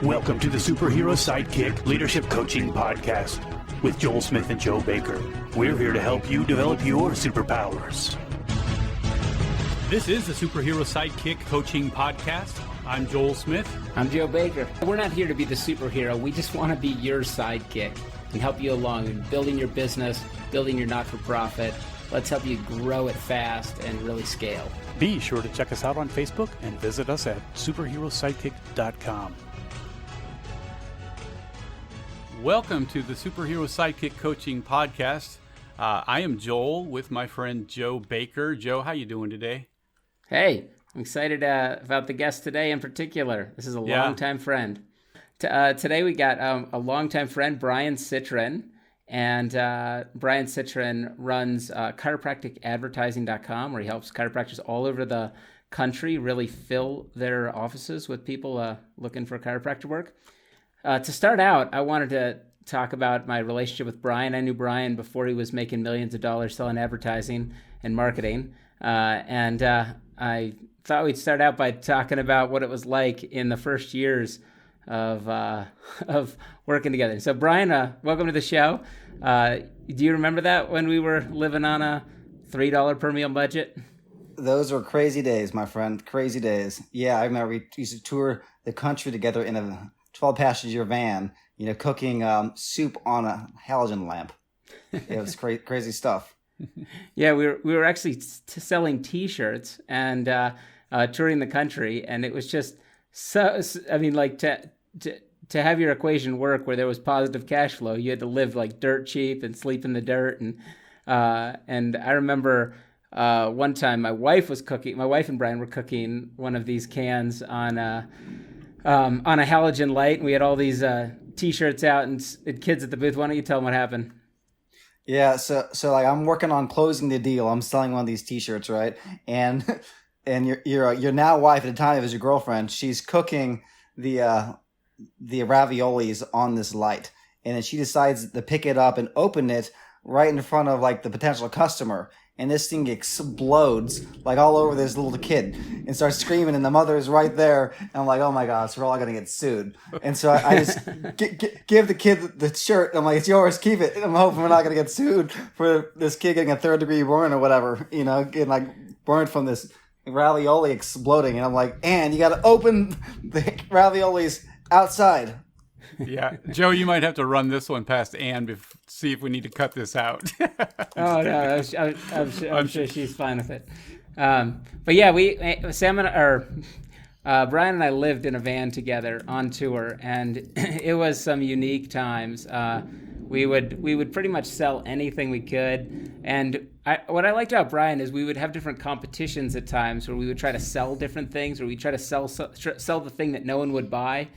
Welcome to the Superhero Sidekick Leadership Coaching Podcast with Joel Smith and Joe Baker. We're here to help you develop your superpowers. This is the Superhero Sidekick Coaching Podcast. I'm Joel Smith. I'm Joe Baker. We're not here to be the superhero. We just want to be your sidekick and help you along in building your business, building your not-for-profit. Let's help you grow it fast and really scale. Be sure to check us out on Facebook and visit us at superherosidekick.com. Welcome to the Superhero Sidekick Coaching Podcast. I am Joel with my friend Joe Baker. Joe, how you doing today? Hey, I'm excited about the guest today in particular. This is a longtime friend. Today we got a longtime friend, Bryan Citrin. And Bryan Citrin runs chiropracticadvertising.com, where he helps chiropractors all over the country really fill their offices with people looking for chiropractor work. To start out, I wanted to talk about my relationship with Bryan. I knew Bryan before he was making millions of dollars selling advertising and marketing. And I thought we'd start out by talking about what it was like in the first years of working together. So Bryan, welcome to the show. Do you remember that when we were living on a $3 per meal budget? Those were crazy days, my friend. Crazy days. Yeah, I remember we used to tour the country together in a 12-passenger van, cooking soup on a halogen lamp. It was crazy stuff. Yeah, we were actually selling T-shirts and touring the country, and it was just so. I mean, like to have your equation work where there was positive cash flow, you had to live like dirt cheap and sleep in the dirt. And I remember one time my wife and Bryan were cooking one of these cans on a halogen light, and we had all these T-shirts out and kids at the booth. Why don't you tell them what happened? Yeah, so like I'm working on closing the deal. I'm selling one of these T-shirts, right? And your now wife at the time it was your girlfriend. She's cooking the raviolis on this light, and then she decides to pick it up and open it right in front of like the potential customer, and this thing explodes like all over this little kid and starts screaming, and the mother is right there, and I'm like, oh my gosh, we're all gonna get sued. And so I just give the kid the shirt, and I'm like, it's yours, keep it. And I'm hoping we're not gonna get sued for this kid getting a 3rd-degree burn or whatever, getting like burned from this ravioli exploding. And I'm like, and you gotta open the raviolis outside. Yeah, Joe, you might have to run this one past Ann see if we need to cut this out. Oh no, I'm sure she's fine with it. But yeah, Bryan and I lived in a van together on tour, and it was some unique times. We would pretty much sell anything we could, and what I liked about Bryan is we would have different competitions at times where we would try to sell different things, or we try to sell the thing that no one would buy.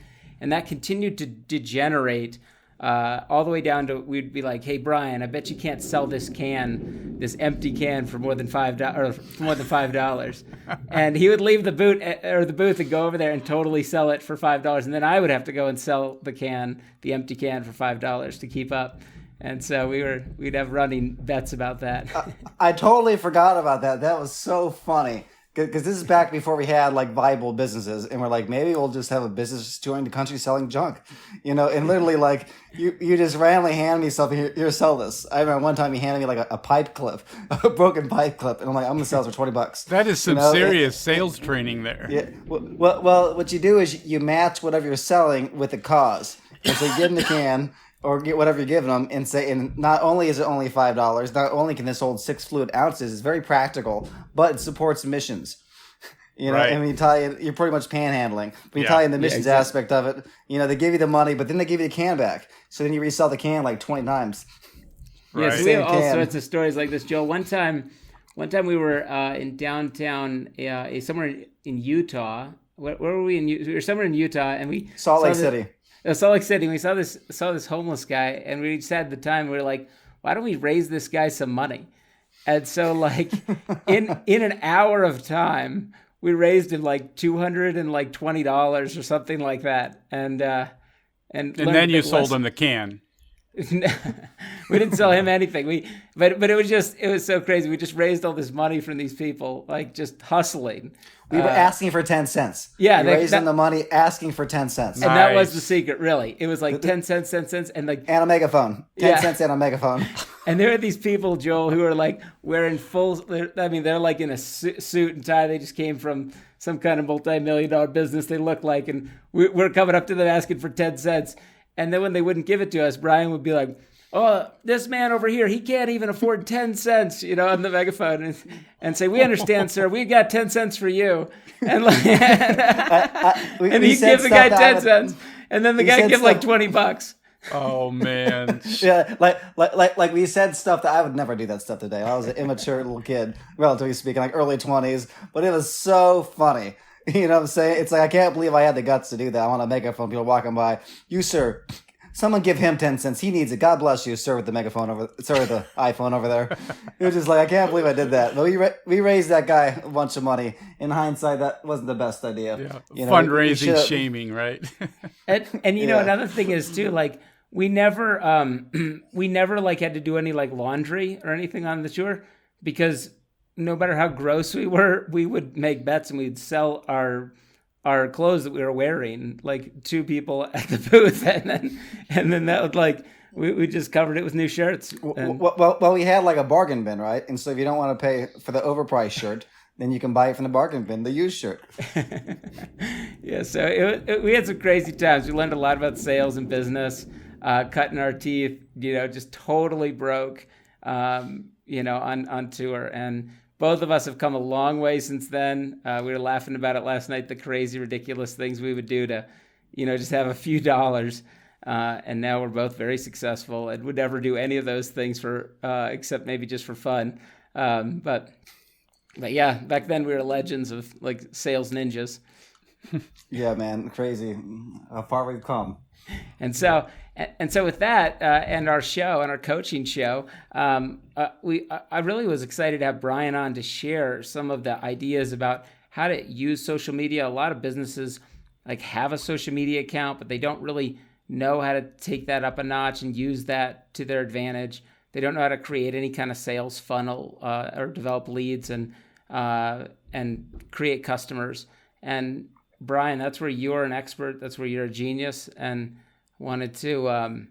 And that continued to degenerate all the way down to, we'd be like, hey, Bryan, I bet you can't sell this empty can for more than $5. And he would leave the booth and go over there and totally sell it for $5. And then I would have to go and sell the empty can for $5 to keep up. And so we'd have running bets about that. I totally forgot about that. That was so funny. Because this is back before we had like viable businesses, and we're like, maybe we'll just have a business touring the country selling junk, and literally like you just randomly hand me something, here, sell this. I remember one time he handed me like a pipe clip, a broken pipe clip, and I'm like, I'm gonna sell this for $20. That is some serious sales training there. Yeah. Well, what you do is you match whatever you're selling with the cause, and so you give them the can. Or get whatever you're giving them and say, and not only is it only $5, not only can this hold 6 fluid ounces, it's very practical, but it supports missions. Right. And when you tie it, you're pretty much panhandling. When you tie in the missions aspect of it, they give you the money, but then they give you the can back. So then you resell the can like 20 times. Right. So we have all sorts of stories like this, Joe. One time we were in downtown, somewhere in Utah. Where were we? We were somewhere in Utah, and we Salt Lake City. Salt Lake City. We saw this homeless guy, and we just had the time. We were like, why don't we raise this guy some money? And so, like, in an hour of time, we raised him like $220 or something like that. And then you sold him the can. We didn't sell him anything. But it was so crazy. We just raised all this money from these people, like just hustling. We were asking for 10 cents. Yeah, we raised them the money, asking for 10 cents. And that was the secret, really. It was like 10 cents, 10 cents, and like and a megaphone. 10 cents and a megaphone. And there are these people, Joel, who are like wearing they're like in a suit and tie. They just came from some kind of multi-million-dollar business. They look like, and we're coming up to them asking for 10 cents. And then when they wouldn't give it to us, Bryan would be like, "Oh, this man over here, he can't even afford 10 cents, on the megaphone," and say, "We understand, sir. We got 10 cents for you." And like, and he'd give the guy 10 cents, and then the guy give like $20. Oh man. Yeah, like we said stuff that I would never do that stuff today. I was an immature little kid, relatively speaking, like early 20s, but it was so funny. You know what I'm saying? It's like, I can't believe I had the guts to do that. I want a megaphone, people walking by. "You, sir, someone give him 10 cents. He needs it. God bless you, sir," with the megaphone the iPhone over there. It was just like, I can't believe I did that. But we raised that guy a bunch of money. In hindsight, that wasn't the best idea. Yeah. Fundraising shaming, right? And another thing is too, like, we never like had to do any like laundry or anything on the tour, because no matter how gross we were, we would make bets and we'd sell our clothes that we were wearing, like two people at the booth, and then that would like we just covered it with new shirts. Well, we had like a bargain bin, right? And so if you don't want to pay for the overpriced shirt, then you can buy it from the bargain bin, the used shirt. Yeah, so we had some crazy times. We learned a lot about sales and business, cutting our teeth, just totally broke, on tour. And both of us have come a long way since then. We were laughing about it last night, the crazy, ridiculous things we would do to, just have a few dollars. And now we're both very successful and would never do any of those things except maybe just for fun. But yeah, back then we were legends of like sales ninjas. Yeah, man, crazy how far we've come. And so with that and our show and our coaching show, I really was excited to have Bryan on to share some of the ideas about how to use social media. A lot of businesses like have a social media account, but they don't really know how to take that up a notch and use that to their advantage. They don't know how to create any kind of sales funnel or develop leads and create customers. And Bryan, that's where you're an expert. That's where you're a genius, and wanted to,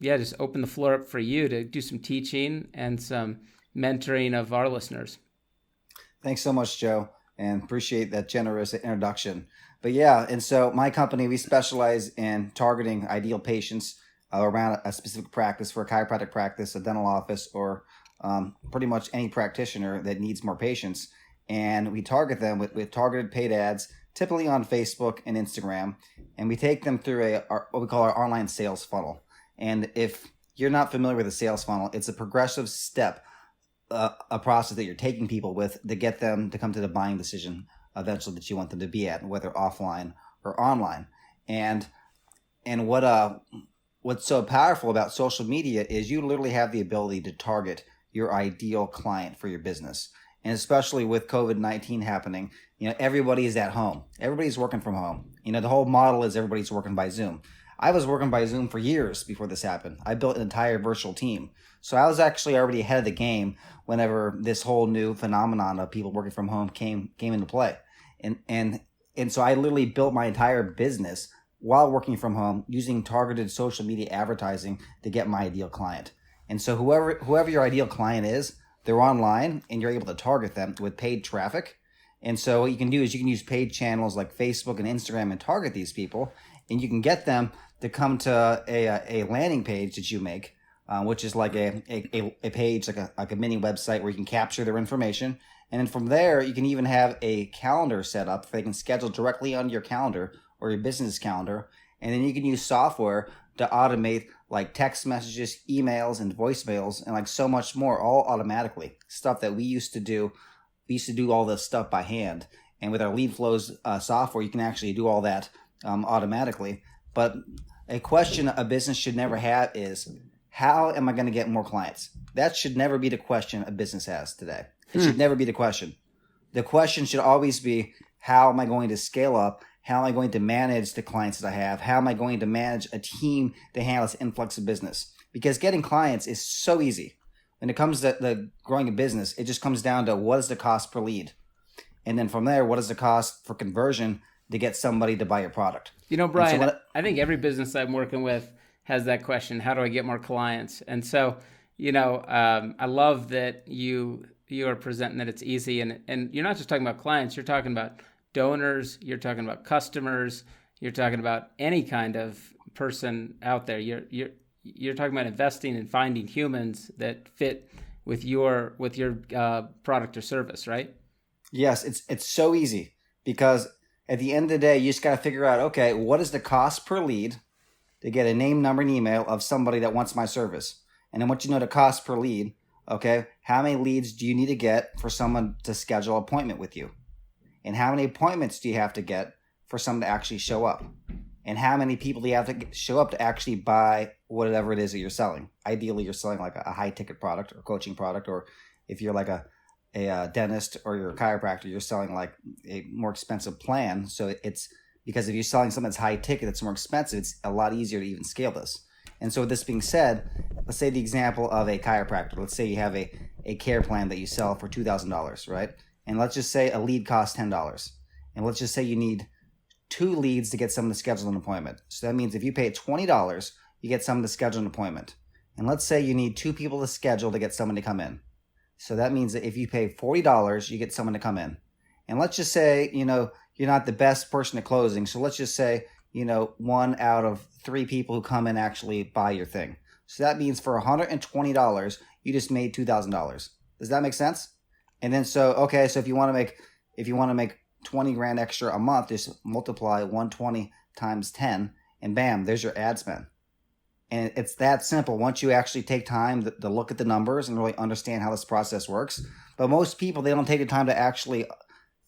just open the floor up for you to do some teaching and some mentoring of our listeners. Thanks so much, Joe, and appreciate that generous introduction. But yeah, and so my company, we specialize in targeting ideal patients around a specific practice, for a chiropractic practice, a dental office, or pretty much any practitioner that needs more patients. And we target them with targeted paid ads, typically on Facebook and Instagram, and we take them through what we call our online sales funnel. And if you're not familiar with a sales funnel, it's a progressive step, a process that you're taking people with to get them to come to the buying decision eventually that you want them to be at, whether offline or online. And what's so powerful about social media is you literally have the ability to target your ideal client for your business. And especially with COVID-19 happening, everybody is at home. Everybody's working from home. The whole model is everybody's working by Zoom. I was working by Zoom for years before this happened. I built an entire virtual team. So I was actually already ahead of the game whenever this whole new phenomenon of people working from home came into play. And so I literally built my entire business while working from home using targeted social media advertising to get my ideal client. And so whoever your ideal client is, they're online and you're able to target them with paid traffic. And so what you can do is you can use paid channels like Facebook and Instagram and target these people, and you can get them to come to a landing page that you make, which is like a page, like a mini website where you can capture their information. And then from there, you can even have a calendar set up where they can schedule directly onto your calendar or your business calendar. And then you can use software to automate like text messages, emails, and voicemails, and like so much more, all automatically. Stuff that we used to do. We used to do all this stuff by hand. And with our Lead Flows software, you can actually do all that automatically. But a question a business should never have is, how am I going to get more clients? That should never be the question a business has today. It should never be the question. The question should always be, how am I going to scale up? How am I going to manage the clients that I have? How am I going to manage a team to handle this influx of business? because getting clients is so easy. When it comes to the growing a business, it just comes down to what is the cost per lead. And then from there, what is the cost for conversion to get somebody to buy your product? Bryan, I think every business I'm working with has that question: how do I get more clients? And so, I love that you are presenting that it's easy, and you're not just talking about clients, you're talking about donors, you're talking about customers, you're talking about any kind of person out there. You're talking about investing and finding humans that fit with your product or service, right? Yes, it's so easy, because at the end of the day, you just got to figure out, okay, what is the cost per lead to get a name, number, and email of somebody that wants my service? And then once you know the cost per lead, okay, how many leads do you need to get for someone to schedule an appointment with you? And how many appointments do you have to get for someone to actually show up? And how many people do you have to show up to actually buy whatever it is that you're selling? Ideally, you're selling like a high ticket product or coaching product, or if you're like a dentist or you're a chiropractor, you're selling like a more expensive plan. So it's because if you're selling something that's high ticket, that's more expensive, it's a lot easier to even scale this. And so with this being said, let's say the example of a chiropractor. Let's say you have a care plan that you sell for $2,000, right? And let's just say a lead costs $10. And let's just say you need 2 leads to get someone to schedule an appointment. So that means if you pay $20, you get someone to schedule an appointment. And let's say you need 2 people to schedule to get someone to come in. So that means that if you pay $40, you get someone to come in. And let's just say, you're not the best person at closing. So let's just say, 1 out of 3 people who come in actually buy your thing. So that means for $120, you just made $2,000. Does that make sense? And then so if you want to make 20 grand extra a month, just multiply 120 times 10, and bam, there's your ad spend. And it's that simple once you actually take time to look at the numbers and really understand how this process works. But most people, they don't take the time to actually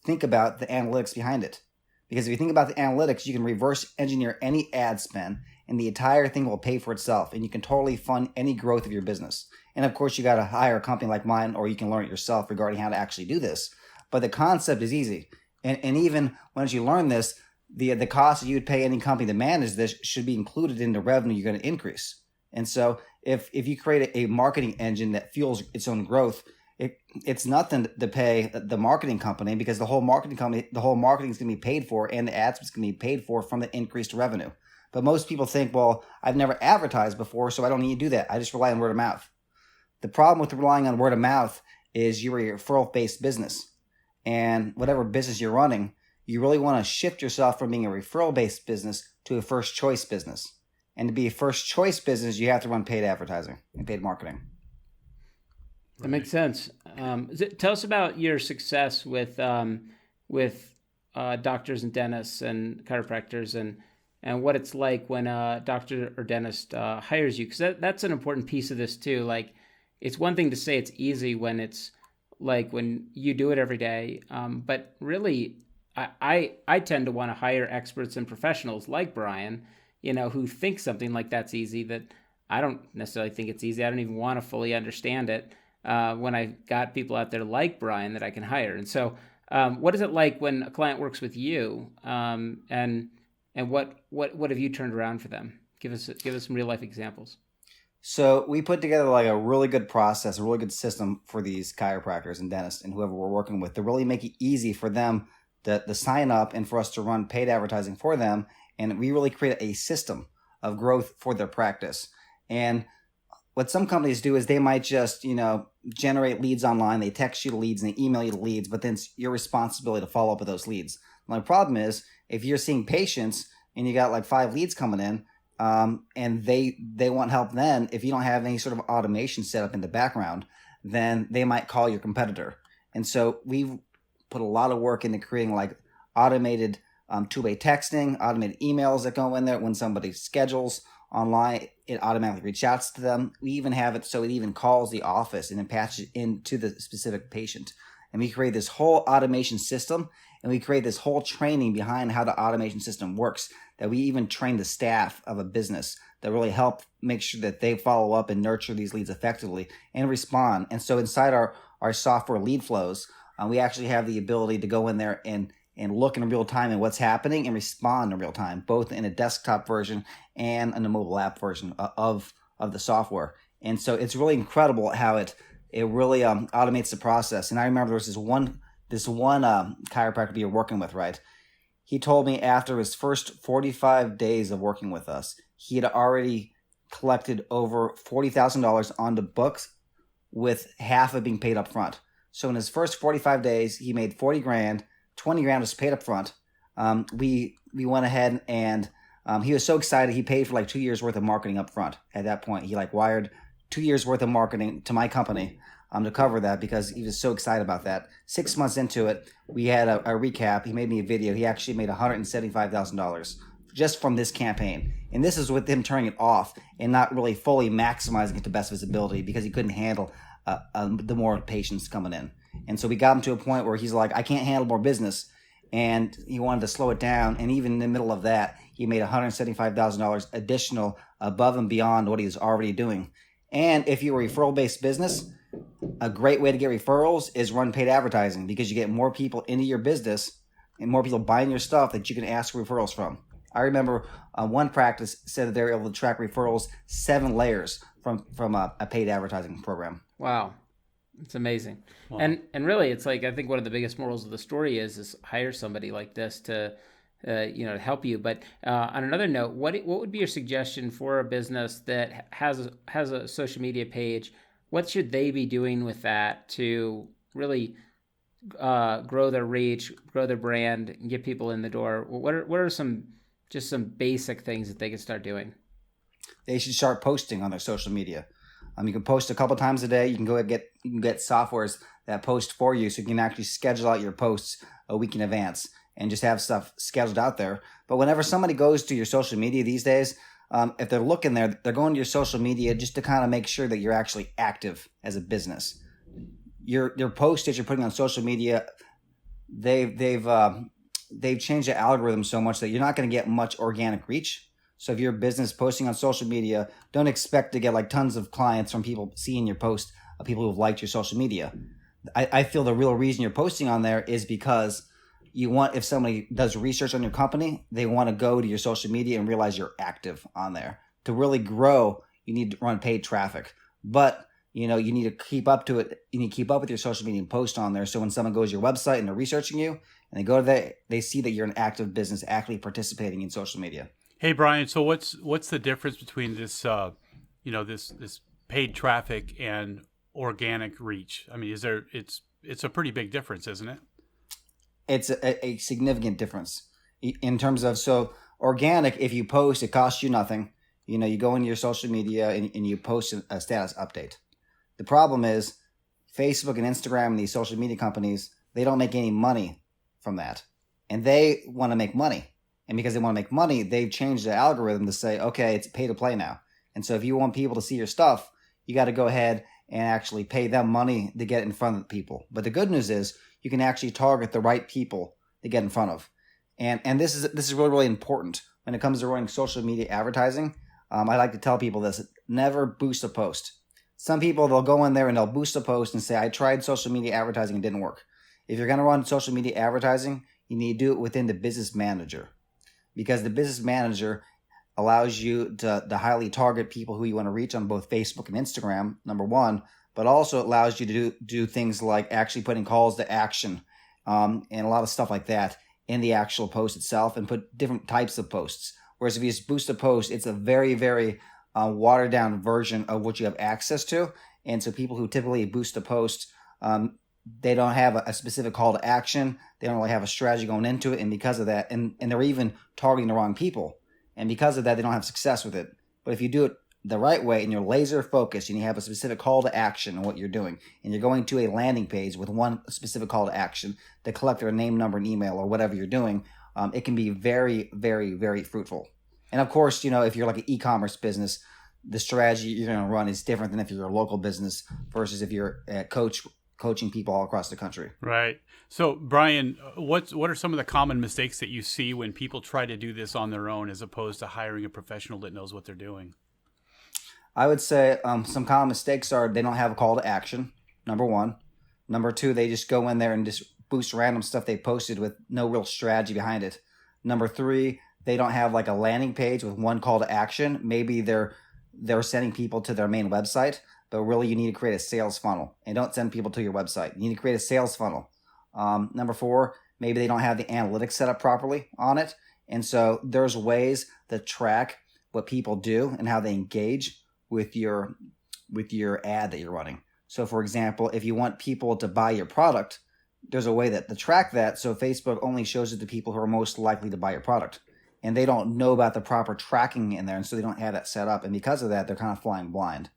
think about the analytics behind it. Because if you think about the analytics, you can reverse engineer any ad spend and the entire thing will pay for itself. And you can totally fund any growth of your business. And of course, you got to hire a company like mine, or you can learn it yourself regarding how to actually do this. But the concept is easy. And even once you learn this, the cost that you would pay any company to manage this should be included in the revenue you're going to increase. And so if you create a marketing engine that fuels its own growth, it's nothing to pay the marketing company, because the whole marketing is going to be paid for, and the ads is going to be paid for from the increased revenue. But most people think, well, I've never advertised before, so I don't need to do that. I just rely on word of mouth. The problem with relying on word of mouth is you're a referral-based business. And whatever business you're running, you really want to shift yourself from being a referral-based business to a first-choice business. And to be a first-choice business, you have to run paid advertising and paid marketing. That makes sense. Tell us about your success with doctors and dentists and chiropractors, and what it's like when a doctor or dentist hires you, because that's an important piece of this too. Like, it's one thing to say it's easy when it's like when you do it every day, but really, I tend to want to hire experts and professionals like Bryan, who think something like that's easy, that I don't necessarily think it's easy. I don't even want to fully understand it. When I've got people out there like Bryan that I can hire. And so what is it like when a client works with you, and what have you turned around for them? Give us some real life examples. So we put together like a really good process, a really good system for these chiropractors and dentists and whoever we're working with to really make it easy for them to sign up and for us to run paid advertising for them. And we really create a system of growth for their practice. And what some companies do is they might just, generate leads online. They text you the leads and they email you the leads, but then it's your responsibility to follow up with those leads. My problem is if you're seeing patients and you got like 5 leads coming in, and they want help, then if you don't have any sort of automation set up in the background, then they might call your competitor. And so we've put a lot of work into creating like automated two-way texting, automated emails that go in there. When somebody schedules online, it automatically reaches out to them. We even have it so it even calls the office and then patches into the specific patient. And we create this whole automation system, and we create this whole training behind how the automation system works, that we even train the staff of a business that really help make sure that they follow up and nurture these leads effectively and respond. And so inside our software lead flows, we actually have the ability to go in there and look in real time at what's happening and respond in real time, both in a desktop version and in a mobile app version of of the software. And so it's really incredible how it really automates the process. And I remember there was this one chiropractor we were working with, right? He told me after his first 45 days of working with us, he had already collected over $40,000 on the books, with half of being paid up front. So in his first 45 days, he made 40 grand, 20 grand was paid up front. We went ahead and he was so excited. He paid for like 2 years worth of marketing up front. At that point, he like wired 2 years worth of marketing to my company to cover that, because he was so excited about that. 6 months into it, we had a recap. He made me a video. He actually made $175,000 just from this campaign. And this is with him turning it off and not really fully maximizing it to best visibility, because he couldn't handle the more patients coming in. And so we got him to a point where he's like, I can't handle more business. And he wanted to slow it down. And even in the middle of that, he made $175,000 additional above and beyond what he was already doing. And if you're a referral-based business, a great way to get referrals is run paid advertising, because you get more people into your business and more people buying your stuff that you can ask referrals from. I remember one practice said that they were able to track referrals 7 layers from a paid advertising program. Wow. It's amazing. Wow. And really, it's like, I think one of the biggest morals of the story is hire somebody like this to help you. But on another note, what would be your suggestion for a business that has a social media page? What should they be doing with that to really grow their reach, grow their brand, and get people in the door? What are some basic things that they can start doing? They should start posting on their social media. You can post a couple times a day. You can get softwares that post for you, so you can actually schedule out your posts a week in advance and just have stuff scheduled out there. But whenever somebody goes to your social media these days, if they're looking there, they're going to your social media just to kind of make sure that you're actually active as a business. Your posts that you're putting on social media, they've changed the algorithm so much that you're not going to get much organic reach. So if you're a business posting on social media, don't expect to get like tons of clients from people seeing your post, people who've liked your social media. I feel the real reason you're posting on there is because you want, if somebody does research on your company, they want to go to your social media and realize you're active on there. To really grow, you need to run paid traffic. But you need to keep up to it. You need to keep up with your social media and post on there. So when someone goes to your website and they're researching you and they go to that, they see that you're an active business actively participating in social media. Hey, Bryan, so what's the difference between this, this paid traffic and organic reach? I mean, it's a pretty big difference, isn't it? It's a significant difference in terms of, so organic, if you post, it costs you nothing. You go into your social media and you post a status update. The problem is Facebook and Instagram and these social media companies, they don't make any money from that. And they want to make money. And because they want to make money, they've changed the algorithm to say, okay, it's pay to play now. And so if you want people to see your stuff, you got to go ahead and actually pay them money to get in front of people. But the good news is you can actually target the right people to get in front of. And this is really, really important when it comes to running social media advertising. I like to tell people this: never boost a post. Some people, they'll go in there and they'll boost a post and say, I tried social media advertising and it didn't work. If you're going to run social media advertising, you need to do it within the business manager, because the business manager allows you to highly target people who you want to reach on both Facebook and Instagram, number one, but also allows you to do things like actually putting calls to action and a lot of stuff like that in the actual post itself, and put different types of posts. Whereas if you just boost a post, it's a very, very watered down version of what you have access to. And so people who typically boost a post, they don't have a specific call to action. They don't really have a strategy going into it. And because of that, and they're even targeting the wrong people. And because of that, they don't have success with it. But if you do it the right way and you're laser focused and you have a specific call to action on what you're doing, and you're going to a landing page with one specific call to action to collect their name, number, and email, or whatever you're doing, it can be very, very, very fruitful. And of course, if you're like an e-commerce business, the strategy you're going to run is different than if you're a local business versus if you're a coaching people all across the country. Right. So, Bryan, what are some of the common mistakes that you see when people try to do this on their own as opposed to hiring a professional that knows what they're doing? I would say some common mistakes are they don't have a call to action, number one. Number two, they just go in there and just boost random stuff they posted with no real strategy behind it. Number three, they don't have like a landing page with one call to action. Maybe they're they're sending people to their main website, but really you need to create a sales funnel, and don't send people to your website. You need to create a sales funnel. Number 4, maybe they don't have the analytics set up properly on it. And so there's ways to track what people do and how they engage with your ad that you're running. So for example, if you want people to buy your product, there's a way to track that. So Facebook only shows it to people who are most likely to buy your product. And they don't know about the proper tracking in there. And so they don't have that set up. And because of that, they're kind of flying blind.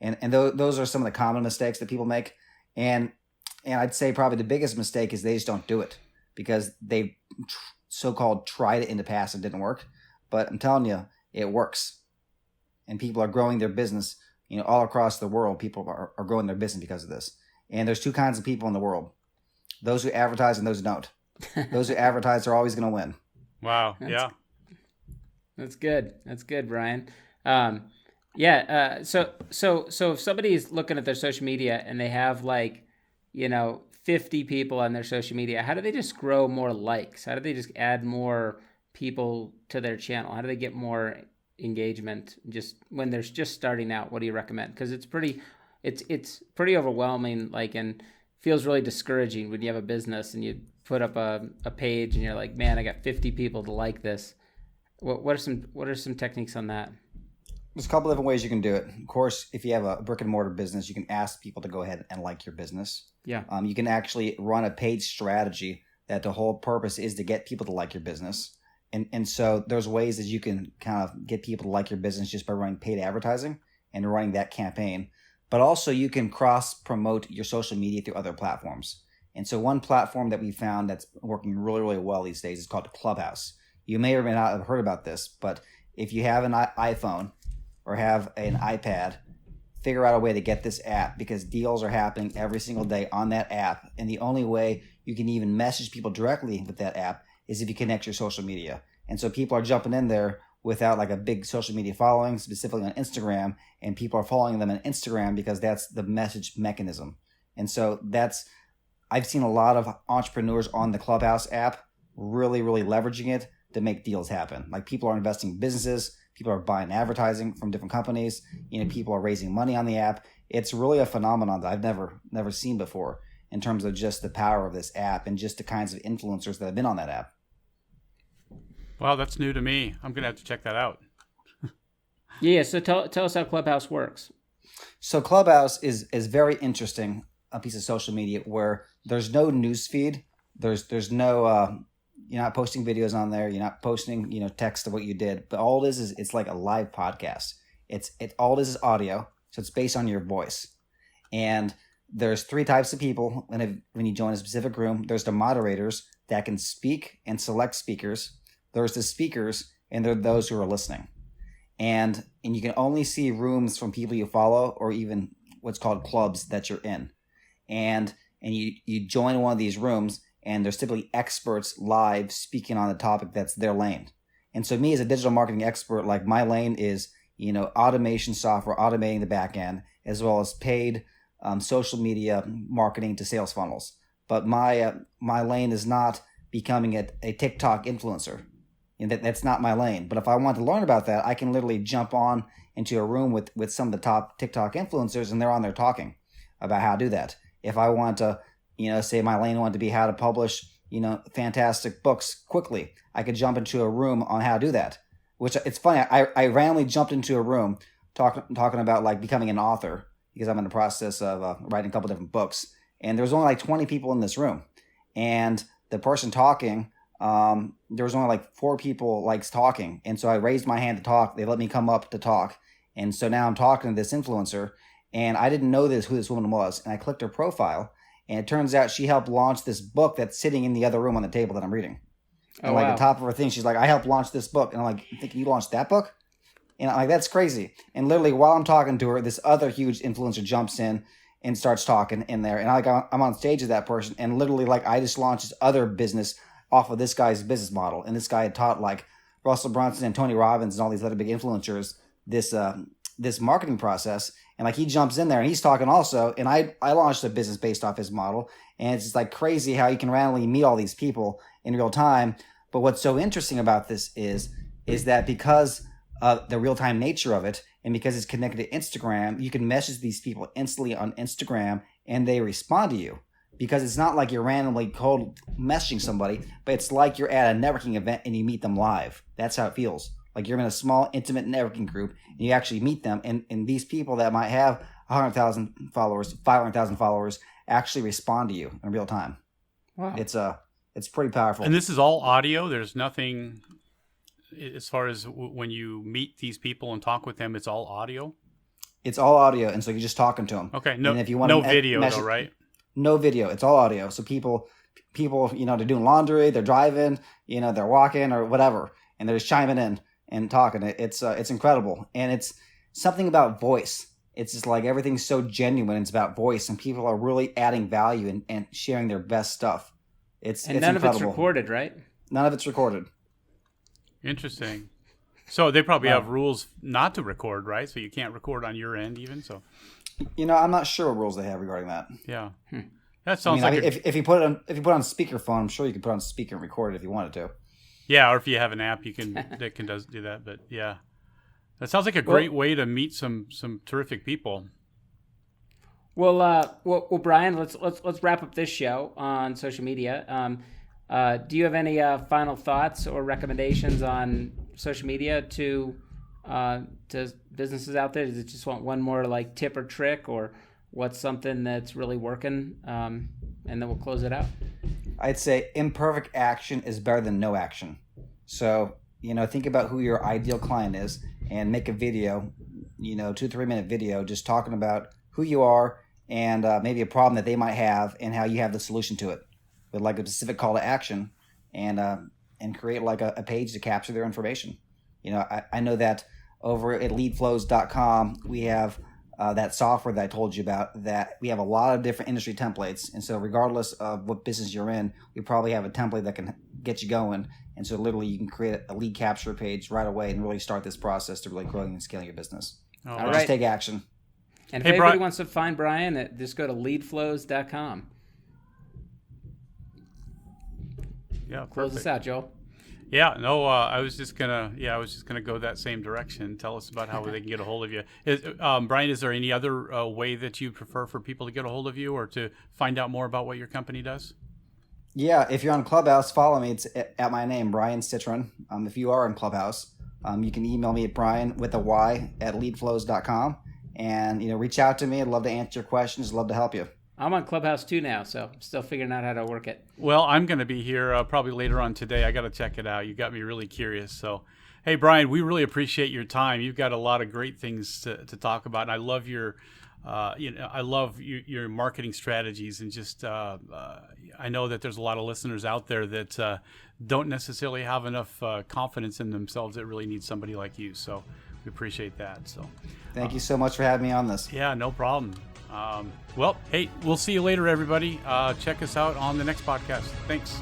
And those are some of the common mistakes that people make. And I'd say probably the biggest mistake is they just don't do it because they so-called tried it in the past and didn't work. But I'm telling you, it works. And people are growing their business, all across the world. People are growing their business because of this. And there's 2 kinds of people in the world. Those who advertise and those who don't. Those who advertise are always going to win. Wow. That's good. That's good, Bryan. So if somebody's looking at their social media and they have 50 people on their social media, how do they just grow more likes? How do they just add more people to their channel? How do they get more engagement just when they're just starting out? What do you recommend? Because it's pretty overwhelming, and feels really discouraging when you have a business and you put up a page and you're like, man, I got 50 people to like this. What are some techniques on that? There's a couple different ways you can do it. Of course, if you have a brick and mortar business, you can ask people to go ahead and like your business. Yeah. You can actually run a paid strategy that the whole purpose is to get people to like your business. And so there's ways that you can kind of get people to like your business just by running paid advertising and running that campaign. But also you can cross promote your social media through other platforms. And so one platform that we found that's working really, really well these days is called Clubhouse. You may or may not have heard about this, but if you have an iPhone or have an iPad, figure out a way to get this app because deals are happening every single day on that app. And the only way you can even message people directly with that app is if you connect your social media. And so people are jumping in there without a big social media following, specifically on Instagram, and people are following them on Instagram because that's the message mechanism. And so I've seen a lot of entrepreneurs on the Clubhouse app really, really leveraging it to make deals happen. People are investing in businesses, people are buying advertising from different companies, people are raising money on the app. It's really a phenomenon that I've never seen before in terms of just the power of this app and just the kinds of influencers that have been on that app. Wow, that's new to me. I'm going to have to check that out. Yeah, so tell us how Clubhouse works. So Clubhouse is very interesting, a piece of social media where there's no news feed. There's no you're not posting videos on there. You're not posting, text of what you did. But all it is it's like a live podcast. All it is audio. So it's based on your voice. And there's 3 types of people when you join a specific room. There's the moderators that can speak and select speakers. There's the speakers, and there are those who are listening. And you can only see rooms from people you follow or even what's called clubs that you're in. And you join one of these rooms, and there's typically experts live speaking on the topic that's their lane. And so me as a digital marketing expert, my lane is, automation software, automating the back end, as well as paid social media marketing to sales funnels. But my lane is not becoming a TikTok influencer. And that's not my lane. But if I want to learn about that, I can literally jump on into a room with some of the top TikTok influencers, and they're on there talking about how to do that. If I want to, say my lane wanted to be how to publish, fantastic books quickly, I could jump into a room on how to do that. Which it's funny. I randomly jumped into a room talking about becoming an author because I'm in the process of writing a couple different books. And there was only 20 people in this room, and the person talking. There was only 4 people talking. And so I raised my hand to talk. They let me come up to talk. And so now I'm talking to this influencer, and I didn't know who this woman was. And I clicked her profile, and it turns out she helped launch this book that's sitting in the other room on the table that I'm reading. And wow. The top of her thing, she's like, I helped launch this book. And I'm thinking, you launched that book? And I'm that's crazy. And literally while I'm talking to her, this other huge influencer jumps in and starts talking in there. And I'm on stage with that person. And literally I just launched this other business off of this guy's business model. And this guy had taught Russell Brunson and Tony Robbins and all these other big influencers this marketing process. And he jumps in there and he's talking also. And I launched a business based off his model. And it's just crazy how you can randomly meet all these people in real time. But what's so interesting about this is that because of the real time nature of it, And because it's connected to Instagram, you can message these people instantly on Instagram and they respond to you. Because it's not like you're randomly cold messaging somebody, but it's like you're at a networking event and you meet them live. That's how it feels. Like you're in a small, intimate networking group and you actually meet them. And these people that might have 100,000 followers, 500,000 followers actually respond to you in real time. Wow. It's pretty powerful. And this is all audio. There's nothing as far as when you meet these people and talk with them, it's all audio? It's all audio. And so you're just talking to them. Okay. No, and if you want no video though, right? No video. It's all audio. So people, they're doing laundry, they're driving, they're walking or whatever, and they're just chiming in and talking. It's incredible. And it's something about voice. It's just like everything's so genuine. It's about voice, and people are really adding value and sharing their best stuff. It's none incredible. of it's recorded, right? None of it's recorded. Interesting. So they probably have rules not to record, right? So you can't record on your end even. So, I'm not sure what rules they have regarding that. Yeah, that sounds if you put it on speakerphone, I'm sure you could put it on speaker and record it if you wanted to. Yeah, or if you have an app, you can that can do that. But yeah, that sounds like a great way to meet some terrific people. Well, Bryan, let's wrap up this show on social media. Do you have any final thoughts or recommendations on social media to businesses out there? Does it just want one more like tip or trick, or what's something that's really working? And then we'll close it out. I'd say imperfect action is better than no action. So, think about who your ideal client is and make a video, 2-3 minute video, just talking about who you are and maybe a problem that they might have and how you have the solution to it, with like a specific call to action, and create like a page to capture their information. I know that over at leadflows.com, we have that software that I told you about, that we have a lot of different industry templates. And so regardless of what business you're in, we probably have a template that can get you going. And so literally you can create a lead capture page right away and really start this process to really growing and scaling your business. All Just right. take action. And if anybody wants to find Bryan, just go to leadflows.com. Yeah, Close this out, Joel. Yeah, no, I was just gonna go that same direction. Tell us about how they can get a hold of you. Bryan, is there any other way that you prefer for people to get a hold of you or to find out more about what your company does? Yeah, if you're on Clubhouse, follow me. It's at my name, Bryan Citrin. If you are in Clubhouse, you can email me at Bryan with a Y at leadflows.com, and reach out to me. I'd love to answer your questions. Love to help you. I'm on Clubhouse too now, so I'm still figuring out how to work it. Well, I'm going to be here probably later on today. I got to check it out. You got me really curious. So, hey, Bryan, we really appreciate your time. You've got a lot of great things to talk about, and I love your marketing strategies, and just I know that there's a lot of listeners out there that don't necessarily have enough confidence in themselves that really need somebody like you. So we appreciate that. So thank you so much for having me on this. Yeah, no problem. Well, hey, we'll see you later, everybody. Check us out on the next podcast. Thanks.